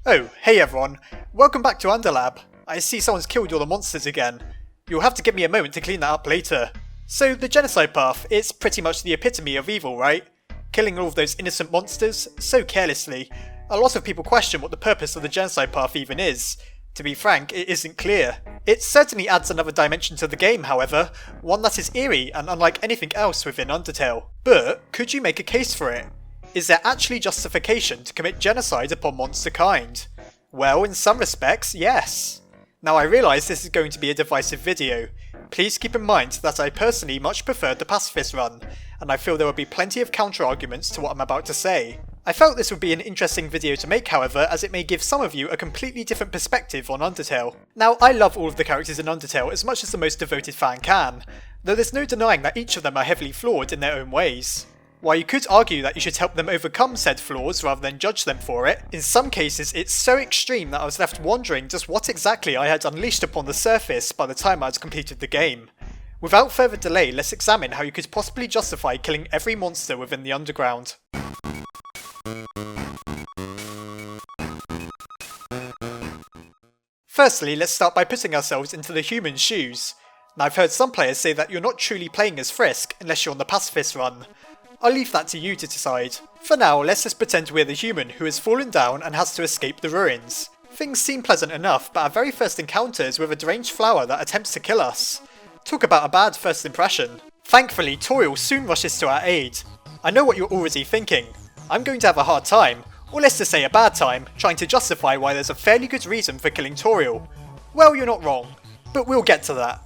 Oh, hey everyone. Welcome back to Underlab. I see someone's killed all the monsters again. You'll have to give me a moment to clean that up later. So the genocide path, it's pretty much the epitome of evil, right? Killing all of those innocent monsters, so carelessly. A lot of people question what the purpose of the genocide path even is. To be frank, it isn't clear. It certainly adds another dimension to the game, however, one that is eerie and unlike anything else within Undertale. But, could you make a case for it? Is there actually justification to commit genocide upon monsterkind? Well, in some respects, yes. Now I realise this is going to be a divisive video. Please keep in mind that I personally much preferred the pacifist run, and I feel there will be plenty of counter-arguments to what I'm about to say. I felt this would be an interesting video to make, however, as it may give some of you a completely different perspective on Undertale. Now, I love all of the characters in Undertale as much as the most devoted fan can, though there's no denying that each of them are heavily flawed in their own ways. While you could argue that you should help them overcome said flaws rather than judge them for it, in some cases it's so extreme that I was left wondering just what exactly I had unleashed upon the surface by the time I had completed the game. Without further delay, let's examine how you could possibly justify killing every monster within the underground. Firstly, let's start by putting ourselves into the human's shoes. Now I've heard some players say that you're not truly playing as Frisk unless you're on the pacifist run. I'll leave that to you to decide. For now, let's just pretend we're the human who has fallen down and has to escape the ruins. Things seem pleasant enough, but our very first encounter is with a deranged flower that attempts to kill us. Talk about a bad first impression. Thankfully, Toriel soon rushes to our aid. I know what you're already thinking. I'm going to have a hard time, or let's just say a bad time, trying to justify why there's a fairly good reason for killing Toriel. Well, you're not wrong, but we'll get to that.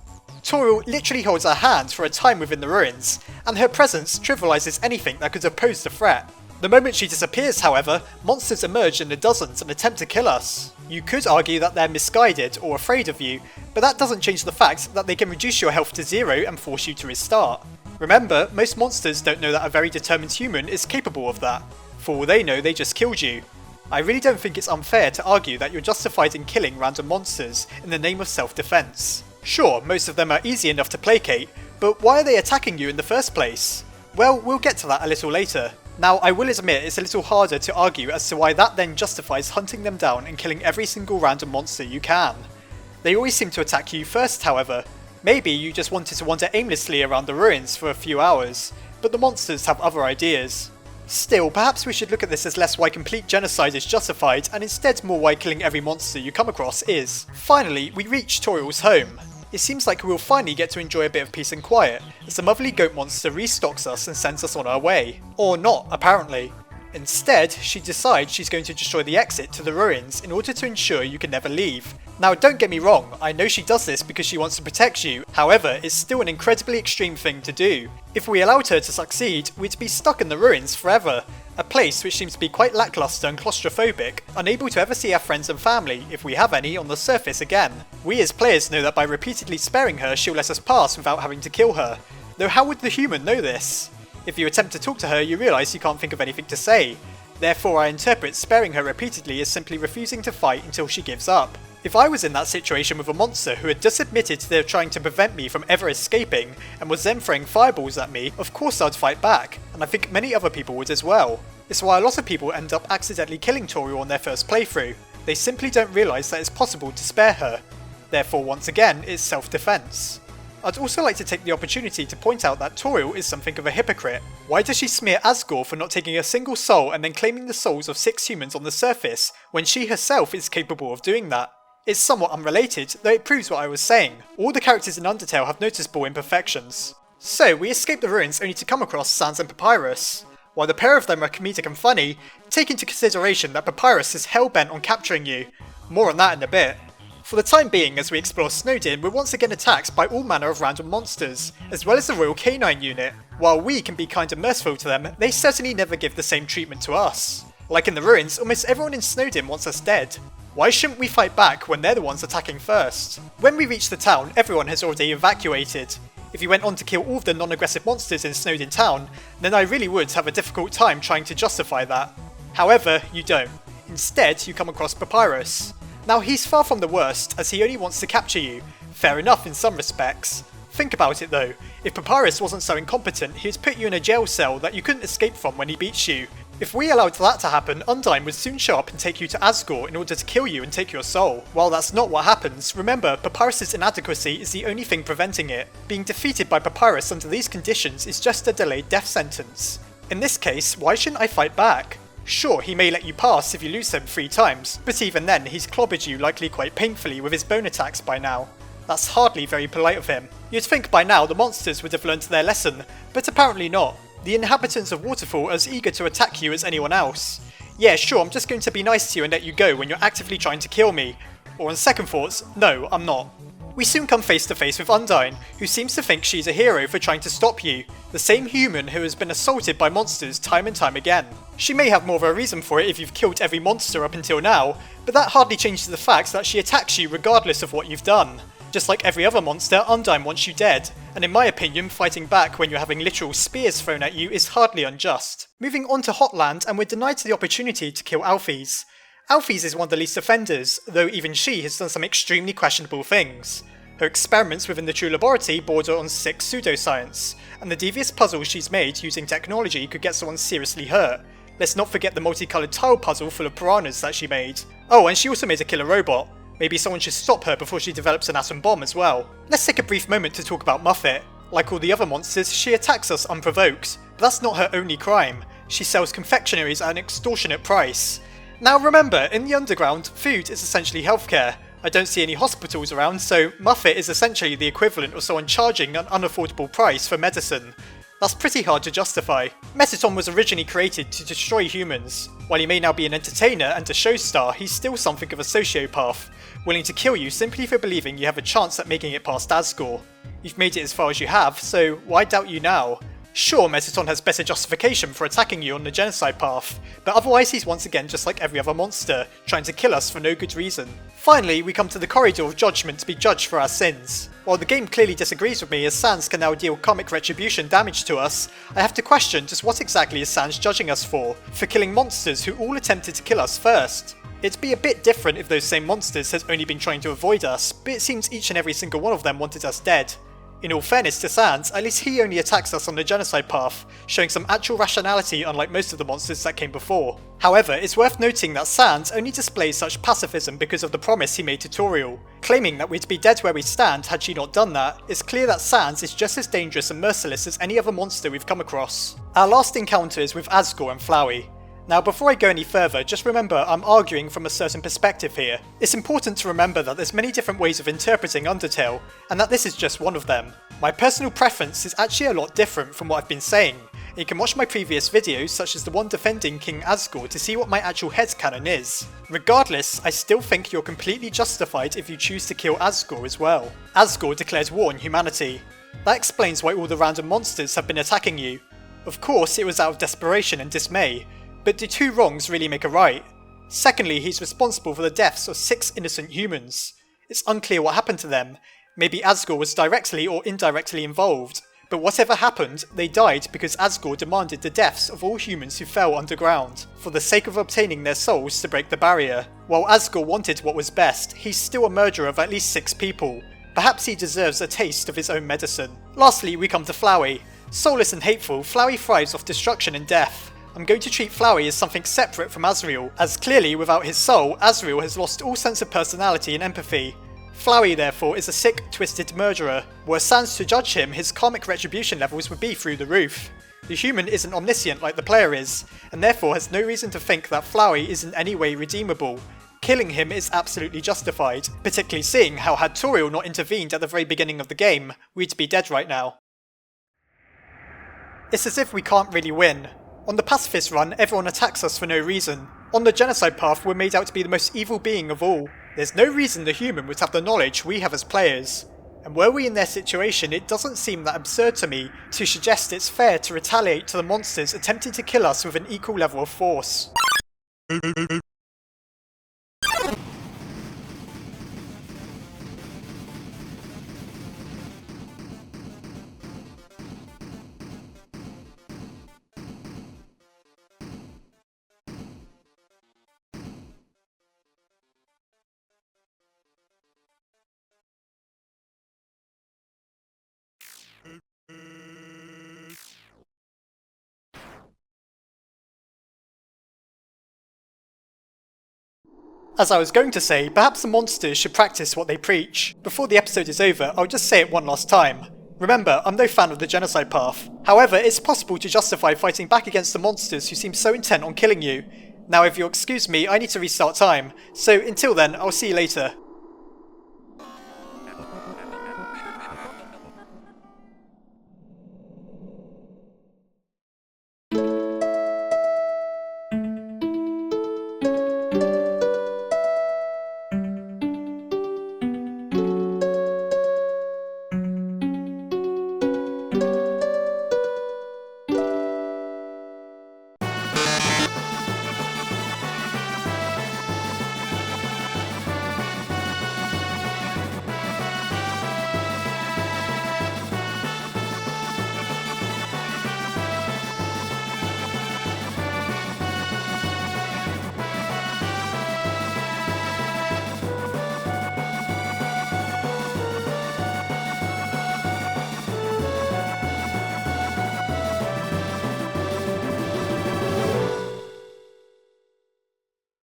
Toriel literally holds our hand for a time within the ruins, and her presence trivialises anything that could have posed a threat. The moment she disappears, however, monsters emerge in the dozens and attempt to kill us. You could argue that they're misguided or afraid of you, but that doesn't change the fact that they can reduce your health to 0 and force you to restart. Remember, most monsters don't know that a very determined human is capable of that. For all they know, they just killed you. I really don't think it's unfair to argue that you're justified in killing random monsters in the name of self-defense. Sure, most of them are easy enough to placate, but why are they attacking you in the first place? Well, we'll get to that a little later. Now, I will admit it's a little harder to argue as to why that then justifies hunting them down and killing every single random monster you can. They always seem to attack you first, however. Maybe you just wanted to wander aimlessly around the ruins for a few hours, but the monsters have other ideas. Still, perhaps we should look at this as less why complete genocide is justified and instead more why killing every monster you come across is. Finally, we reach Toriel's home. It seems like we'll finally get to enjoy a bit of peace and quiet, as the motherly goat monster restocks us and sends us on our way. Or not, apparently. Instead, she decides she's going to destroy the exit to the ruins in order to ensure you can never leave. Now don't get me wrong, I know she does this because she wants to protect you, however, it's still an incredibly extreme thing to do. If we allowed her to succeed, we'd be stuck in the ruins forever. A place which seems to be quite lackluster and claustrophobic, unable to ever see our friends and family, if we have any, on the surface again. We as players know that by repeatedly sparing her she'll let us pass without having to kill her. Though how would the human know this? If you attempt to talk to her you realise you can't think of anything to say. Therefore I interpret sparing her repeatedly as simply refusing to fight until she gives up. If I was in that situation with a monster who had just admitted they're trying to prevent me from ever escaping, and was then throwing fireballs at me, of course I'd fight back, and I think many other people would as well. It's why a lot of people end up accidentally killing Toriel on their first playthrough. They simply don't realise that it's possible to spare her. Therefore once again, it's self-defense. I'd also like to take the opportunity to point out that Toriel is something of a hypocrite. Why does she smear Asgore for not taking a single soul and then claiming the souls of 6 humans on the surface, when she herself is capable of doing that? It's somewhat unrelated, though it proves what I was saying. All the characters in Undertale have noticeable imperfections. So, we escape the ruins only to come across Sans and Papyrus. While the pair of them are comedic and funny, take into consideration that Papyrus is hell-bent on capturing you. More on that in a bit. For the time being, as we explore Snowdin, we're once again attacked by all manner of random monsters, as well as the Royal Canine Unit. While we can be kind of merciful to them, they certainly never give the same treatment to us. Like in the ruins, almost everyone in Snowdin wants us dead. Why shouldn't we fight back when they're the ones attacking first? When we reach the town, everyone has already evacuated. If you went on to kill all of the non-aggressive monsters in Snowdin Town, then I really would have a difficult time trying to justify that. However, you don't. Instead, you come across Papyrus. Now he's far from the worst, as he only wants to capture you. Fair enough in some respects. Think about it though, if Papyrus wasn't so incompetent, he'd put you in a jail cell that you couldn't escape from when he beats you. If we allowed that to happen, Undyne would soon show up and take you to Asgore in order to kill you and take your soul. While that's not what happens, remember, Papyrus's inadequacy is the only thing preventing it. Being defeated by Papyrus under these conditions is just a delayed death sentence. In this case, why shouldn't I fight back? Sure, he may let you pass if you lose him 3 times, but even then he's clobbered you likely quite painfully with his bone attacks by now. That's hardly very polite of him. You'd think by now the monsters would have learned their lesson, but apparently not. The inhabitants of Waterfall are as eager to attack you as anyone else. Yeah, sure, I'm just going to be nice to you and let you go when you're actively trying to kill me. Or on second thoughts, no, I'm not. We soon come face to face with Undyne, who seems to think she's a hero for trying to stop you, the same human who has been assaulted by monsters time and time again. She may have more of a reason for it if you've killed every monster up until now, but that hardly changes the fact that she attacks you regardless of what you've done. Just like every other monster, Undyne wants you dead, and in my opinion, fighting back when you're having literal spears thrown at you is hardly unjust. Moving on to Hotland, and we're denied the opportunity to kill Alphys. Alphys is one of the least offenders, though even she has done some extremely questionable things. Her experiments within the True Laboratory border on sick pseudoscience, and the devious puzzles she's made using technology could get someone seriously hurt. Let's not forget the multicoloured tile puzzle full of piranhas that she made. Oh, and she also made a killer robot. Maybe someone should stop her before she develops an atom bomb as well. Let's take a brief moment to talk about Muffet. Like all the other monsters, she attacks us unprovoked, but that's not her only crime. She sells confectionaries at an extortionate price. Now remember, in the underground, food is essentially healthcare. I don't see any hospitals around, so Muffet is essentially the equivalent of someone charging an unaffordable price for medicine. That's pretty hard to justify. Mettaton was originally created to destroy humans. While he may now be an entertainer and a show star, he's still something of a sociopath, willing to kill you simply for believing you have a chance at making it past Asgore. You've made it as far as you have, so why doubt you now? Sure, Mettaton has better justification for attacking you on the genocide path, but otherwise he's once again just like every other monster, trying to kill us for no good reason. Finally, we come to the corridor of judgment to be judged for our sins. While the game clearly disagrees with me as Sans can now deal karmic retribution damage to us, I have to question just what exactly is Sans judging us for killing monsters who all attempted to kill us first. It'd be a bit different if those same monsters had only been trying to avoid us, but it seems each and every single one of them wanted us dead. In all fairness to Sans, at least he only attacks us on the genocide path, showing some actual rationality unlike most of the monsters that came before. However, it's worth noting that Sans only displays such pacifism because of the promise he made to Toriel. Claiming that we'd be dead where we stand had she not done that, it's clear that Sans is just as dangerous and merciless as any other monster we've come across. Our last encounter is with Asgore and Flowey. Now before I go any further, just remember I'm arguing from a certain perspective here. It's important to remember that there's many different ways of interpreting Undertale, and that this is just one of them. My personal preference is actually a lot different from what I've been saying. You can watch my previous videos, such as the one defending King Asgore, to see what my actual headcanon is. Regardless, I still think you're completely justified if you choose to kill Asgore as well. Asgore declares war on humanity. That explains why all the random monsters have been attacking you. Of course, it was out of desperation and dismay, but do 2 wrongs really make a right? Secondly, he's responsible for the deaths of 6 innocent humans. It's unclear what happened to them. Maybe Asgore was directly or indirectly involved. But whatever happened, they died because Asgore demanded the deaths of all humans who fell underground, for the sake of obtaining their souls to break the barrier. While Asgore wanted what was best, he's still a murderer of at least 6 people. Perhaps he deserves a taste of his own medicine. Lastly, we come to Flowey. Soulless and hateful, Flowey thrives off destruction and death. I'm going to treat Flowey as something separate from Azrael, as clearly without his soul, Azrael has lost all sense of personality and empathy. Flowey therefore is a sick, twisted murderer. Were Sans to judge him, his karmic retribution levels would be through the roof. The human isn't omniscient like the player is, and therefore has no reason to think that Flowey is in any way redeemable. Killing him is absolutely justified, particularly seeing how had Toriel not intervened at the very beginning of the game, we'd be dead right now. It's as if we can't really win. On the pacifist run, everyone attacks us for no reason. On the genocide path, we're made out to be the most evil being of all. There's no reason the human would have the knowledge we have as players. And were we in their situation, it doesn't seem that absurd to me to suggest it's fair to retaliate to the monsters attempting to kill us with an equal level of force. As I was going to say, perhaps the monsters should practice what they preach. Before the episode is over, I'll just say it one last time. Remember, I'm no fan of the genocide path. However, it's possible to justify fighting back against the monsters who seem so intent on killing you. Now if you'll excuse me, I need to restart time, so until then, I'll see you later.